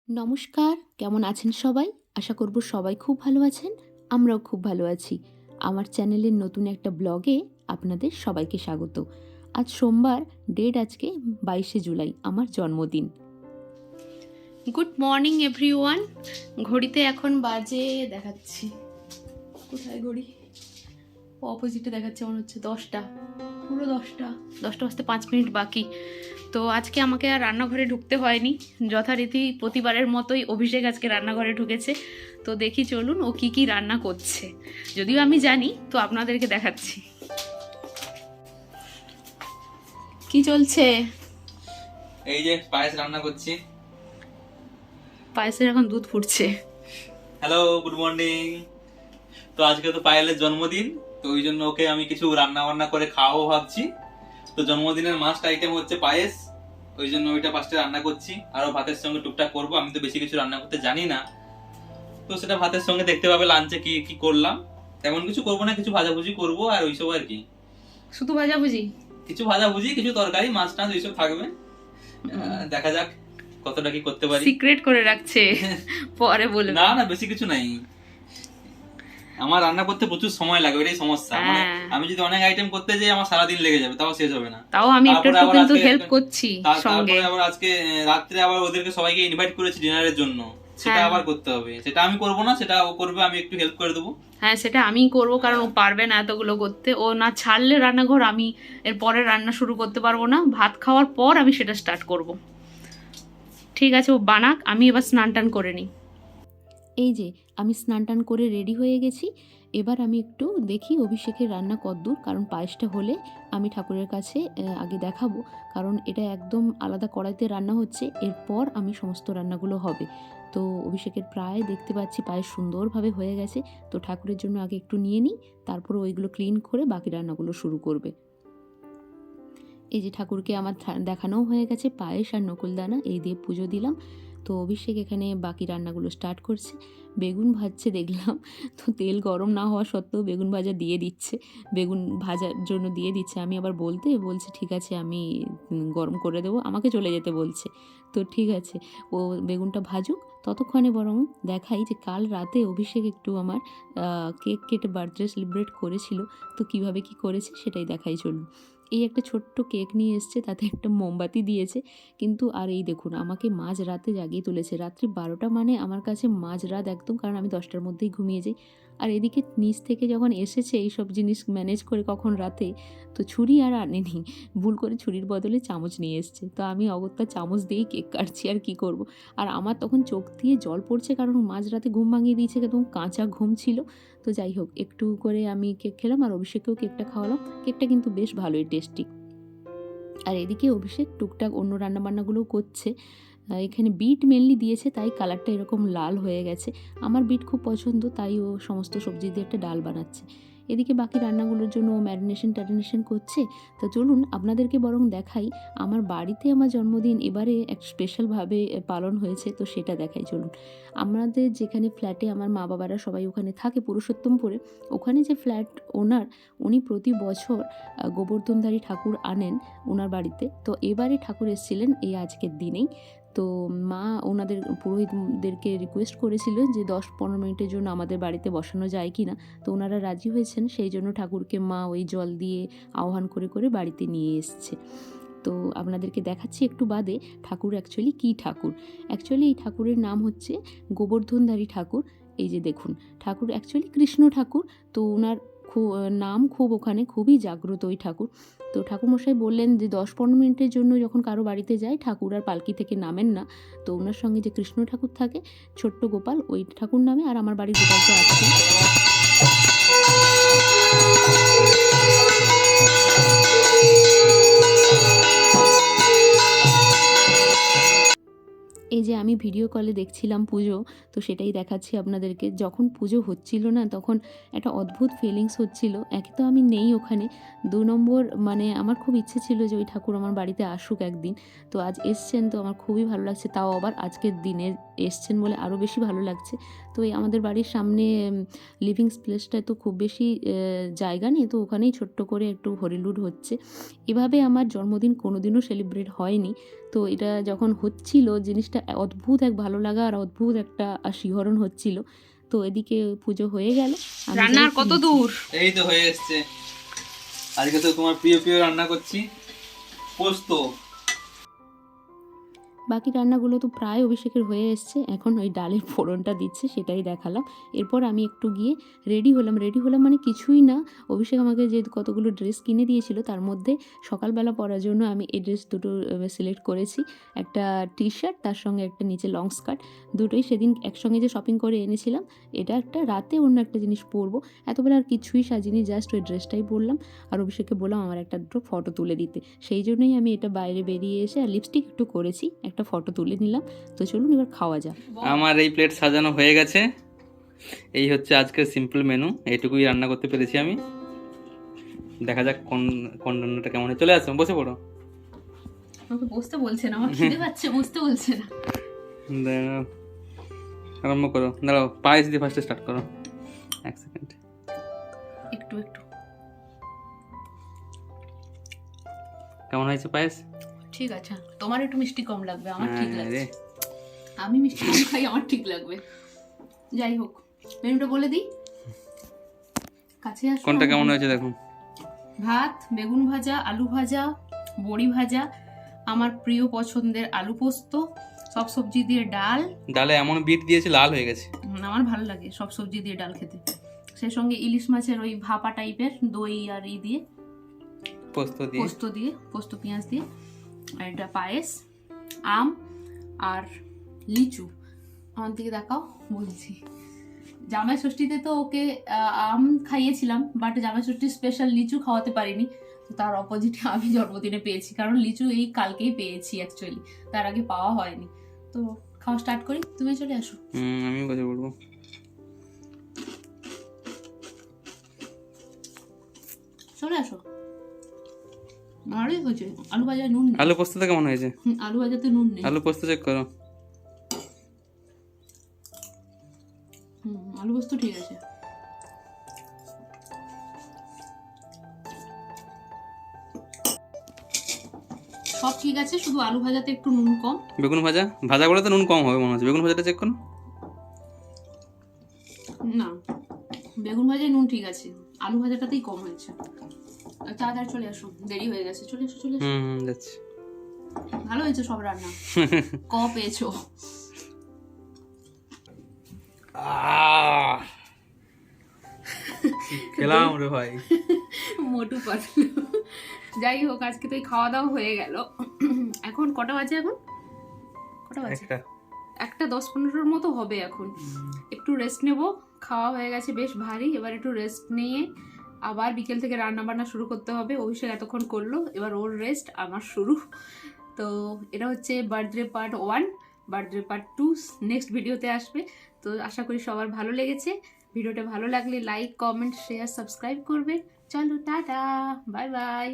নমস্কার, কেমন আছেন সবাই? আশা করব সবাই খুব ভালো আছেন। আমরাও খুব ভালো আছি। আমার চ্যানেলের নতুন একটা ব্লগে আপনাদের সবাইকে স্বাগত। আজ সোমবার, ডেট আজকে 22শে জুলাই, আমার জন্মদিন। Good morning everyone. ঘড়িতে এখন বাজে দেখাচ্ছি, কোথায় ঘড়ি? অপোজিটে দেখাচ্ছে, মনে হচ্ছে 10টা, পুরো 10টা বাজতে 5 মিনিট বাকি। তো আজকে আমাকে আর রান্নাঘরে ঢুকতে হয়নি, যথারীতি প্রতিবারের মতোই অভিষেক আজকে রান্নাঘরে ঢুকেছে। তো দেখি চলুন ও কি কি রান্না করছে, যদিও আমি জানি, তো আপনাদেরকে দেখাচ্ছি কি চলছে। এই যে পায়েস রান্না করছি। পায়েসের এখন দুধ ফুটছে। Hello, good morning. তো আজকে তো পায়েলের জন্মদিন, তো ওই জন্য ওকে আমি কিছু রান্না বান্না করে খাওয়াবো ভাবছি। তো জন্মদিনের মাস্ট আইটেম হচ্ছে পায়েস, ওই জন্য ওইটা ফার্স্টে রান্না করছি। আরো ভাতের সঙ্গে টুকটাক করবো, আমি তো বেশি কিছু রান্না করতে জানি না, তো সেটা ভাতের সঙ্গে দেখতে পাবে লাঞ্চে কি কি করলাম। তেমন কিছু করবো না, কিছু ভাজাভুজি করবো আর ওইসব আর কি। শুধু ভাজাভুজি? কিছু ভাজাভুজি, কিছু তরকারি, মাছ টাছ ওইসব থাকবে। দেখা যাক কতটা কি করতে পারি। সিক্রেট করে রাখছে, পরে বলবে। না না, বেশি কিছু নাই। আমার রান্না করতে প্রচুর সময় লাগে, ওইটাই সমস্যা। মানে আমি যদি অনেক আইটেম করতে যাই আমার সারাদিন লেগে যাবে, তাও শেষ হবে না। তাও আমি একটু একটু কিন্তু হেল্প করছি সঙ্গে। তারপরে আবার আজকে রাত্রে আবার ওদেরকে সবাইকে ইনভাইট করেছি ডিনারের জন্য, সেটা আবার করতে হবে। সেটা আমি করব না, সেটা ও করবে, আমি একটু হেল্প করে দেবো। হ্যাঁ, সেটা আমিই করবো, কারণ ও পারবে না এতগুলো করতে। ও না ছাড়লে রান্নাঘর আমি এর পরে রান্না শুরু করতে পারবো না। ভাত খাওয়ার পর আমি সেটা স্টার্ট করব। ঠিক আছে, ও বানাক, আমি এবার স্নান টান করে নিই। এই যে আমি স্নান টান করে রেডি হয়ে গেছি। এবার আমি একটু দেখি অভিষেকের রান্না কদ্দূর, কারণ পায়েসটা হলে আমি ঠাকুরের কাছে আগে দেখাবো, কারণ এটা একদম আলাদা কড়াইতে রান্না হচ্ছে, এরপর আমি সমস্ত রান্নাগুলো হবে। তো অভিষেকের প্রায় দেখতে পাচ্ছি পায়েস সুন্দরভাবে হয়ে গেছে। তো ঠাকুরের জন্য আগে একটু নিয়ে নিই, তারপর ওইগুলো ক্লিন করে বাকি রান্নাগুলো শুরু করবে। এই যে ঠাকুরকে আমার দেখানোও হয়ে গেছে, পায়েস আর নকুলদানা এই দিয়ে পুজো দিলাম। তো অভিষেক এখানে বাকি রান্নাগুলো স্টার্ট করছে। বেগুন ভাজছে দেখলাম, তো তেল গরম না হওয়া সত্ত্বেও বেগুন ভাজা দিয়ে দিচ্ছে, বেগুন ভাজার জন্য দিয়ে দিচ্ছে। আমি আবার বলছে ঠিক আছে আমি গরম করে দেবো, আমাকে চলে যেতে বলছে। তো ঠিক আছে, ও বেগুনটা ভাজুক, ততক্ষণে বরং দেখাই যে কাল রাতে অভিষেক একটু আমার কেক কেটে বার্থডে সেলিব্রেট করেছিল। তো কিভাবে কি করেছে সেটাই দেখাই, চলুন। এই একটা ছোট্ট কেক নিয়ে এসছে, তাতে একটা মোমবাতি দিয়েছে, কিন্তু আর এই দেখুন আমাকে মাঝ রাতে জাগিয়ে তুলেছে। রাত্রি 12টা মানে আমার কাছে মাঝ রাত একদম, কারণ আমি 10টার মধ্যেই ঘুমিয়ে যাই। আর এদিকে নিচ থেকে যখন এসেছে এইসব জিনিস ম্যানেজ করে কখন রাতে, তো ছুরি আর আনেনি, ভুল করে ছুরির বদলে চামচ নিয়ে এসছে। তো আমি অগত্যা চামচ দিয়েই কেক কাটছি, আর কি করব। আর আমার তখন চোখ দিয়ে জল পড়ছে, কারণ মাঝ রাতে ঘুম ভাঙিয়ে দিয়েছে, একদম কাঁচা ঘুম ছিল। তো যাই হোক, একটু করে আমি কেক খেলাম আর অভিষেককেও কেকটা খাওয়ালাম। কেকটা কিন্তু বেশ ভালোই টেস্টি। আর এদিকে অভিষেক টুকটাক অন্য রান্নাবান্নাগুলোও করছে। এখানে বিট মেনলি দিয়েছে, তাই কালারটা এরকম লাল হয়ে গেছে। আমার বিট খুব পছন্দ, তাই ও সমস্ত সবজি দিয়ে একটা ডাল বানাচ্ছে। এদিকে বাকি রান্নাগুলোর জন্য ও ম্যারিনেশন করছে। তো চলুন আপনাদেরকে বরং দেখাই আমার বাড়িতে আমার জন্মদিন এবারে এক স্পেশালভাবে পালন হয়েছে, তো সেটা দেখাই চলুন। আমাদের যেখানে ফ্ল্যাটে আমার মা বাবারা সবাই ওখানে থাকে পুরুষোত্তমপুরে, ওখানে যে ফ্ল্যাট ওনার, উনি প্রতি বছর গোবর্ধনধারী ঠাকুর আনেন ওনার বাড়িতে। তো এবারে ঠাকুর এসেছিলেন এই আজকের দিনেই। তো মা ওনাদের পুরোহিতদেরকে রিকোয়েস্ট করেছিল যে 10-15 মিনিটের জন্য আমাদের বাড়িতে বসানো যায় কি না। তো ওনারা রাজি হয়েছেন, সেই জন্য ঠাকুরকে মা ওই জল দিয়ে আহ্বান করে করে বাড়িতে নিয়ে এসছে। তো আপনাদেরকে দেখাচ্ছি একটু বাদে ঠাকুর অ্যাকচুয়ালি কী ঠাকুর। অ্যাকচুয়ালি এই ঠাকুরের নাম হচ্ছে গোবর্ধনধারী ঠাকুর। এই যে দেখুন, ঠাকুর অ্যাকচুয়ালি কৃষ্ণ ঠাকুর। তো ওনার নাম খুব ওখানে খুবই জাগ্রত ওই ঠাকুর। তো ঠাকুরমশাই বললেন যে 10-15 মিনিটের জন্য যখন কারো বাড়িতে যায় ঠাকুর আর পালকি থেকে নামেন না। তো ওনার সঙ্গে যে কৃষ্ণ ঠাকুর থাকে, ছোট্ট গোপাল, ওই ঠাকুর নামে। আর আমার বাড়ির গোপাল তো আছে। এই যে আমি ভিডিও কলে দেখছিলাম পুজো, তো সেটাই দেখাচ্ছি আপনাদেরকে। যখন পুজো হচ্ছিল না তখন একটা অদ্ভুত ফিলিংস হচ্ছিল। একে তো আমি নেই ওখানে, 2 নম্বর মানে আমার খুব ইচ্ছে ছিল যে ওই ঠাকুর আমার বাড়িতে আসুক একদিন। তো আজ এসছেন, তো আমার খুবই ভালো লাগছে, তাও আবার আজকের দিনে এসছেন বলে আরও বেশি ভালো লাগছে। তো এই আমাদের বাড়ির সামনে লিভিং স্পেসটায় তো খুব বেশি জায়গা নেই, তো ওখানেই ছোট্ট করে একটু হরিলুট হচ্ছে। এভাবে আমার জন্মদিন কোনোদিনও সেলিব্রেট হয়নি। তো তো এটা যখন হচ্ছিল জিনিসটা অদ্ভুত এক ভালো লাগা আর অদ্ভুত একটা শিহরণ হচ্ছিল। তো এদিকে পুজো হয়ে গেল। রান্নার কত দূর? এই তো হয়ে এসছে। আজকে তো তোমার প্রিয় প্রিয় রান্না করছি, পোস্ত। বাকি রান্নাগুলো তো প্রায় অভিষেকের হয়ে এসছে, এখন ওই ডালের ফোড়নটা দিচ্ছে সেটাই দেখালাম। এরপর আমি একটু গিয়ে রেডি হলাম মানে কিছুই না, অভিষেক আমাকে যে কতগুলো ড্রেস কিনে দিয়েছিল তার মধ্যে সকালবেলা পরার জন্য আমি এই ড্রেস দুটো সিলেক্ট করেছি। একটা টি শার্ট, তার সঙ্গে একটা নিচে লং স্কার্ট, দুটোই সেদিন একসঙ্গে যে শপিং করে এনেছিলাম। এটা একটা, রাতে অন্য একটা জিনিস পরবো। এতবেলা আর কিছুই সাজিনি, জাস্ট ওই ড্রেসটাই পরলাম। আর অভিষেককে বললাম আমার একটা দুটো ফটো তুলে দিতে, সেই জন্যই আমি এটা বাইরে বেরিয়ে এসে আর লিপস্টিক একটু করেছি, একটা ফটো তুলে নিলাম। তো চলুন এবার খাওয়া যাক। আমার এই প্লেট সাজানো হয়ে গেছে। এই হচ্ছে আজকের সিম্পল মেনু, এইটুকুই রান্না করতে পেরেছি আমি। দেখা যাক কোন কোন রান্নাটা কেমন হয়। চলে আসো, বসে পড়ো। আমাকে বসতে বলছে না, আমার খিদে পাচ্ছে, বসতে বলছে না। দাঁড়াও, আরম্ভ করো। দাঁড়াও, পায়েস দিয়ে ফার্স্টে স্টার্ট করো। এক সেকেন্ড। একটু কেমন হয়েছে পায়েস? ঠিক আছে, তোমার একটু মিষ্টি কম লাগবে, আমার ঠিক হ্যাঁ লাগছে। রে। আমি মিষ্টি কম খাই, আমার ঠিক লাগবে। যাই হোক, মেনুটা বলে দিই। কাছে আসো। কোনটা কেমন হয়েছে দেখুন। ভাত, বেগুন ভাজা, আলু ভাজা, বড়ি ভাজা, আমার প্রিয় পছন্দের আলু পোস্ত, সব সবজি দিয়ে ডাল। ডালে এমন বিট দিয়েছে লাল হয়ে গেছে। আমার ভালো লাগে সব সবজি দিয়ে ডাল খেতে। সেই সঙ্গে ইলিশ মাছের ওই ভাপা টাইপের দই আর ই দিয়ে, পোস্ত পেঁয়াজ দিয়ে, আর এটা পায়েস, আম আর লিচু। আমার দিকে দেখাও, বলছি। জামাই ষষ্ঠীতে তো ওকে আম খাইয়েছিলাম, বাট জামাই ষষ্ঠীর স্পেশাল লিচু খাওয়াতে পারিনি। তো তার অপোজিটে আমি জন্মদিনে পেয়েছি, কারণ লিচু এই কালকেই পেয়েছি অ্যাকচুয়ালি, তার আগে পাওয়া হয়নি। তো খাওয়া স্টার্ট করি, তুমি চলে আসো। আমি বসে পড়বো। চলে আসো। আরে হয়েছে, আলু ভাজায় নুন নেই। আলু পোস্তটা কেমন হয়েছে? আলু ভাজাতে নুন নেই। আলু পোস্ত চেক করো। আলু পোস্ত ঠিক আছে। সব ঠিক আছে, শুধু আলু ভাজাতে একটু নুন কম। বেগুন ভাজাগুলোতে নুন কম হবে মনে হচ্ছে। বেগুন ভাজাটা চেক করো। না, বেগুন ভাজায় নুন ঠিক আছে, আলু ভাজাটাতেই কম হয়েছে। তাড়াতাড়ি চলে আসো, দেরি হয়ে গেছে। চলে আসো। যাচ্ছি। ভালো হয়েছে সব রান্না। ক পেয়েছো। খেলাম রে ভাই। মোটু পাতলু। যাই হোক, আজকে তো এই খাওয়া দাওয়া হয়ে গেল। এখন কটা বাজে? কটা বাজে? 1:10-15 মতো হবে এখন। একটু রেস্ট নেব। খাওয়া হয়ে গেছে বেশ ভারী, এবার একটু রেস্ট নিয়ে আবার বিকেল থেকে রান্না বান্না শুরু করতে হবে। অভিষেক এতক্ষণ করলো, এবার ওর রেস্ট, আমার শুরু। তো এটা হচ্ছে birthday part 1, birthday part 2 next ভিডিওতে আসবে। তো আশা করি সবার ভালো লেগেছে। ভিডিওটা ভালো লাগলে লাইক, কমেন্ট, শেয়ার, সাবস্ক্রাইব করবে। চলো, টাটা, বাই বাই।